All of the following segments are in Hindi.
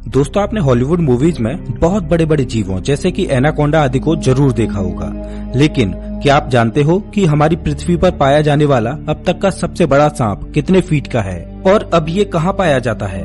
दोस्तों, आपने हॉलीवुड मूवीज में बहुत बड़े बड़े जीवों जैसे कि एनाकोंडा आदि को जरूर देखा होगा, लेकिन क्या आप जानते हो कि हमारी पृथ्वी पर पाया जाने वाला अब तक का सबसे बड़ा सांप कितने फीट का है और अब ये कहाँ पाया जाता है?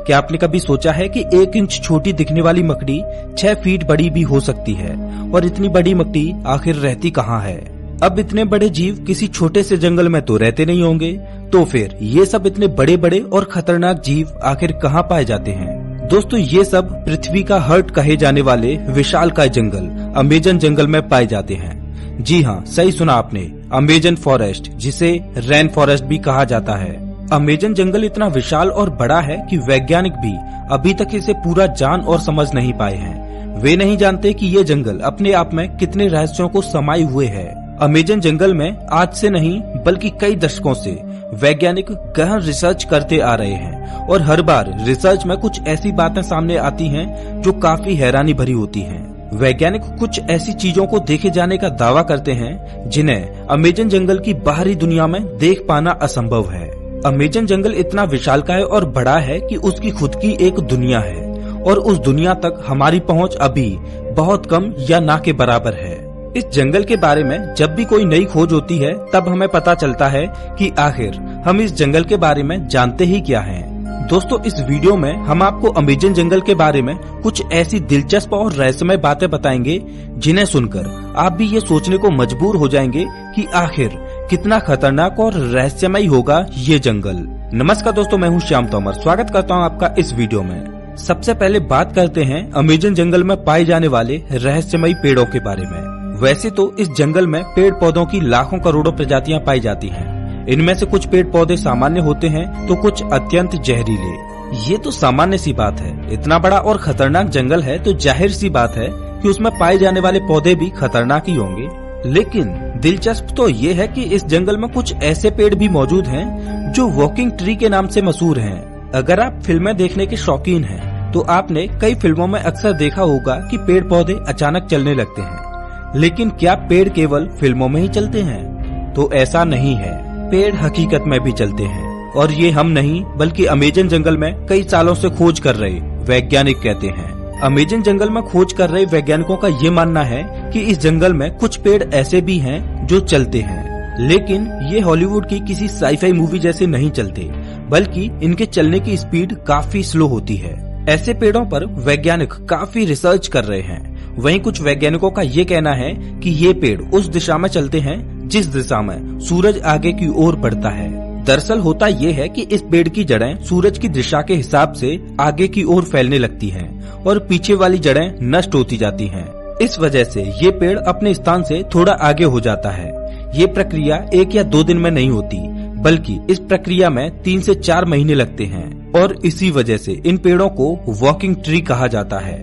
क्या आपने कभी सोचा है कि 1 इंच छोटी दिखने वाली मकड़ी 6 फीट बड़ी भी हो सकती है? और इतनी बड़ी मकड़ी आखिर रहती कहाँ है? अब इतने बड़े जीव किसी छोटे से जंगल में तो रहते नहीं होंगे, तो फिर ये सब इतने बड़े बड़े और खतरनाक जीव आखिर कहाँ पाए जाते हैं? दोस्तों, ये सब पृथ्वी का हर्ट कहे जाने वाले विशालकाय जंगल अमेजन जंगल में पाए जाते हैं। जी हाँ, सही सुना आपने, अमेजन फॉरेस्ट, जिसे रेन फॉरेस्ट भी कहा जाता है। अमेजन जंगल इतना विशाल और बड़ा है कि वैज्ञानिक भी अभी तक इसे पूरा जान और समझ नहीं पाए हैं। वे नहीं जानते कि ये जंगल अपने आप में कितने रहस्यों को समाये हुए है। अमेजन जंगल में आज से नहीं बल्कि कई दशकों से वैज्ञानिक गहन रिसर्च करते आ रहे हैं और हर बार रिसर्च में कुछ ऐसी बातें सामने आती हैं जो काफी हैरानी भरी होती हैं। वैज्ञानिक कुछ ऐसी चीजों को देखे जाने का दावा करते हैं जिन्हें अमेजन जंगल की बाहरी दुनिया में देख पाना असंभव है। अमेजन जंगल इतना विशालकाय और बड़ा है कि उसकी खुद की एक दुनिया है और उस दुनिया तक हमारी पहुंच अभी बहुत कम या ना के बराबर है। इस जंगल के बारे में जब भी कोई नई खोज होती है तब हमें पता चलता है कि आखिर हम इस जंगल के बारे में जानते ही क्या हैं। दोस्तों, इस वीडियो में हम आपको अमेजन जंगल के बारे में कुछ ऐसी दिलचस्प और रहस्यमय बातें बताएंगे जिन्हें सुनकर आप भी ये सोचने को मजबूर हो जाएंगे कि आखिर कितना खतरनाक और रहस्यमय होगा ये जंगल। नमस्कार दोस्तों, मैं हूँ श्याम तोमर, स्वागत करता हूँ आपका इस वीडियो में। सबसे पहले बात करते हैं अमेजन जंगल में पाए जाने वाले रहस्यमयी पेड़ों के बारे में। वैसे तो इस जंगल में पेड़ पौधों की लाखों करोड़ों प्रजातियां पाई जाती हैं। इनमें से कुछ पेड़ पौधे सामान्य होते हैं तो कुछ अत्यंत जहरीले। ये तो सामान्य सी बात है, इतना बड़ा और खतरनाक जंगल है तो जाहिर सी बात है कि उसमें पाए जाने वाले पौधे भी खतरनाक ही होंगे। लेकिन दिलचस्प तो ये है कि इस जंगल में कुछ ऐसे पेड़ भी मौजूद हैं जो वॉकिंग ट्री के नाम से मशहूर हैं। अगर आप फिल्में देखने के शौकीन हैं तो आपने कई फिल्मों में अक्सर देखा होगा कि पेड़ पौधे अचानक चलने लगते हैं। लेकिन क्या पेड़ केवल फिल्मों में ही चलते हैं? तो ऐसा नहीं है, पेड़ हकीकत में भी चलते हैं और ये हम नहीं बल्कि अमेजन जंगल में कई सालों से खोज कर रहे वैज्ञानिक कहते हैं। अमेजन जंगल में खोज कर रहे वैज्ञानिकों का ये मानना है कि इस जंगल में कुछ पेड़ ऐसे भी हैं जो चलते हैं, लेकिन ये हॉलीवुड की किसी साईफाई मूवी जैसे नहीं चलते, बल्कि इनके चलने की स्पीड काफी स्लो होती है। ऐसे पेड़ों पर वैज्ञानिक काफी रिसर्च कर रहे हैं। वहीं कुछ वैज्ञानिकों का ये कहना है कि ये पेड़ उस दिशा में चलते हैं जिस दिशा में सूरज आगे की ओर बढ़ता है। दरअसल होता ये है कि इस पेड़ की जड़ें सूरज की दिशा के हिसाब से आगे की ओर फैलने लगती हैं और पीछे वाली जड़ें नष्ट होती जाती हैं। इस वजह से ये पेड़ अपने स्थान से थोड़ा आगे हो जाता है। ये प्रक्रिया 1 या 2 दिन में नहीं होती, बल्कि इस प्रक्रिया में 3 से 4 महीने लगते हैं और इसी वजह से इन पेड़ों को वॉकिंग ट्री कहा जाता है।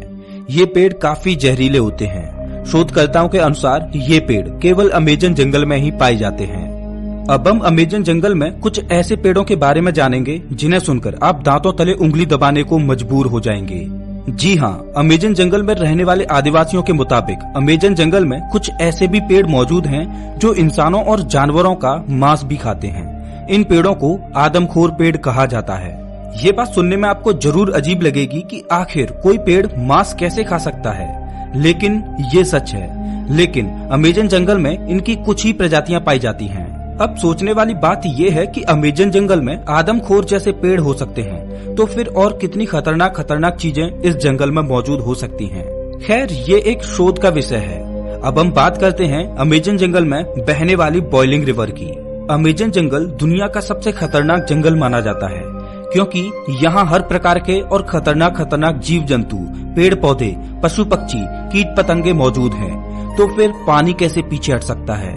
ये पेड़ काफी जहरीले होते हैं। शोधकर्ताओं के अनुसार ये पेड़ केवल अमेजन जंगल में ही पाए जाते हैं। अब हम अमेजन जंगल में कुछ ऐसे पेड़ों के बारे में जानेंगे जिन्हें सुनकर आप दांतों तले उंगली दबाने को मजबूर हो जाएंगे। जी हाँ, अमेजन जंगल में रहने वाले आदिवासियों के मुताबिक अमेजन जंगल में कुछ ऐसे भी पेड़ मौजूद हैं जो इंसानों और जानवरों का मांस भी खाते हैं। इन पेड़ों को आदमखोर पेड़ कहा जाता है। ये बात सुनने में आपको जरूर अजीब लगेगी कि आखिर कोई पेड़ मांस कैसे खा सकता है, लेकिन ये सच है। लेकिन अमेजन जंगल में इनकी कुछ ही प्रजातियां पाई जाती हैं। अब सोचने वाली बात ये है कि अमेजन जंगल में आदमखोर जैसे पेड़ हो सकते हैं, तो फिर और कितनी खतरनाक चीजें इस जंगल में मौजूद हो सकती हैं। खैर, ये एक शोध का विषय है। अब हम बात करते हैं अमेजन जंगल में बहने वाली बॉइलिंग रिवर की। अमेजन जंगल दुनिया का सबसे खतरनाक जंगल माना जाता है क्योंकि यहाँ हर प्रकार के और खतरनाक जीव जंतु, पेड़ पौधे, पशु पक्षी, कीट पतंगे मौजूद हैं। तो फिर पानी कैसे पीछे हट सकता है?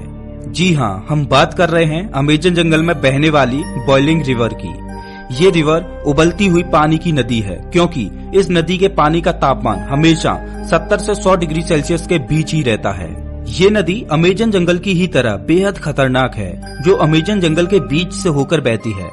जी हाँ, हम बात कर रहे हैं अमेजन जंगल में बहने वाली बॉइलिंग रिवर की। ये रिवर उबलती हुई पानी की नदी है क्योंकि इस नदी के पानी का तापमान हमेशा 70 से 100 डिग्री सेल्सियस के बीच ही रहता है। ये नदी अमेजन जंगल की ही तरह बेहद खतरनाक है, जो अमेजन जंगल के बीच से होकर बहती है।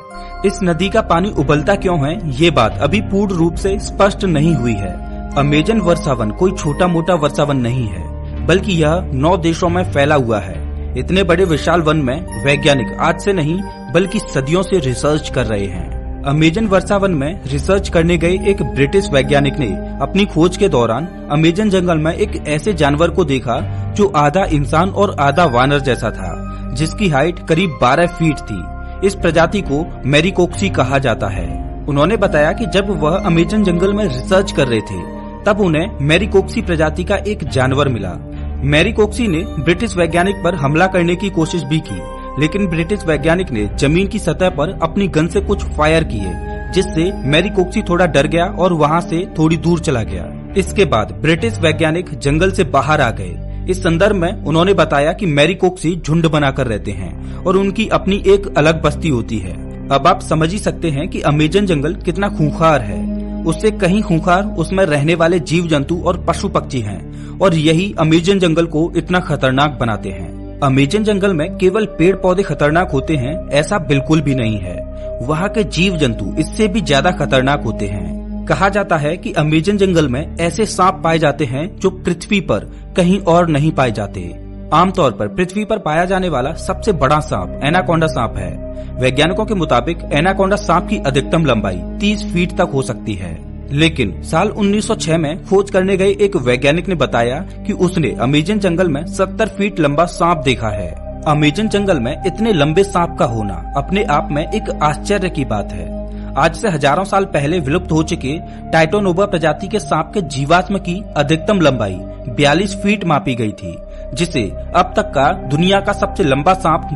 इस नदी का पानी उबलता क्यों है, ये बात अभी पूर्ण रूप से स्पष्ट नहीं हुई है। अमेजन वर्षावन कोई छोटा मोटा वर्षावन नहीं है, बल्कि यह 9 देशों में फैला हुआ है। इतने बड़े विशाल वन में वैज्ञानिक आज से नहीं बल्कि सदियों से रिसर्च कर रहे हैं। अमेजन वर्षावन में रिसर्च करने गए एक ब्रिटिश वैज्ञानिक ने अपनी खोज के दौरान अमेजन जंगल में एक ऐसे जानवर को देखा जो आधा इंसान और आधा वानर जैसा था, जिसकी हाइट करीब 12 फीट थी। इस प्रजाति को मैरिकोक्सी कहा जाता है। उन्होंने बताया कि जब वह अमेजन जंगल में रिसर्च कर रहे थे तब उन्हें मैरिकोक्सी प्रजाति का एक जानवर मिला। मैरिकोक्सी ने ब्रिटिश वैज्ञानिक पर हमला करने की कोशिश भी की, लेकिन ब्रिटिश वैज्ञानिक ने जमीन की सतह पर अपनी गन से कुछ फायर किए, जिससे मैरिकोक्सी थोड़ा डर गया और वहां से थोड़ी दूर चला गया। इसके बाद ब्रिटिश वैज्ञानिक जंगल से बाहर आ गए। इस संदर्भ में उन्होंने बताया कि मैरिकोक्सी झुंड बनाकर रहते हैं और उनकी अपनी एक अलग बस्ती होती है। अब आप समझ ही सकते हैं कि अमेजन जंगल कितना खूंखार है। उससे कहीं खूंखार उसमें रहने वाले जीव जंतु और पशु पक्षी हैं, और यही अमेजन जंगल को इतना खतरनाक बनाते हैं। अमेजन जंगल में केवल पेड़ पौधे खतरनाक होते हैं ऐसा बिल्कुल भी नहीं है। वहाँ के जीव जंतु इससे भी ज्यादा खतरनाक होते हैं। कहा जाता है कि अमेजन जंगल में ऐसे सांप पाए जाते हैं जो पृथ्वी पर कहीं और नहीं पाए जाते। आमतौर पर पृथ्वी पर पाया जाने वाला सबसे बड़ा सांप एनाकोंडा सांप है। वैज्ञानिकों के मुताबिक एनाकोंडा सांप की अधिकतम लंबाई 30 फीट तक हो सकती है, लेकिन साल 1906 में खोज करने गए एक वैज्ञानिक ने बताया कि उसने अमेजन जंगल में 70 फीट लंबा सांप देखा है। अमेजन जंगल में इतने लंबे सांप का होना अपने आप में एक आश्चर्य की बात है। आज से हजारों साल पहले विलुप्त हो चुके टाइटोनोवा प्रजाति के सांप के जीवाश्म की अधिकतम लंबाई 42 फीट मापी गई थी, जिसे अब तक का दुनिया का सबसे लंबा सांप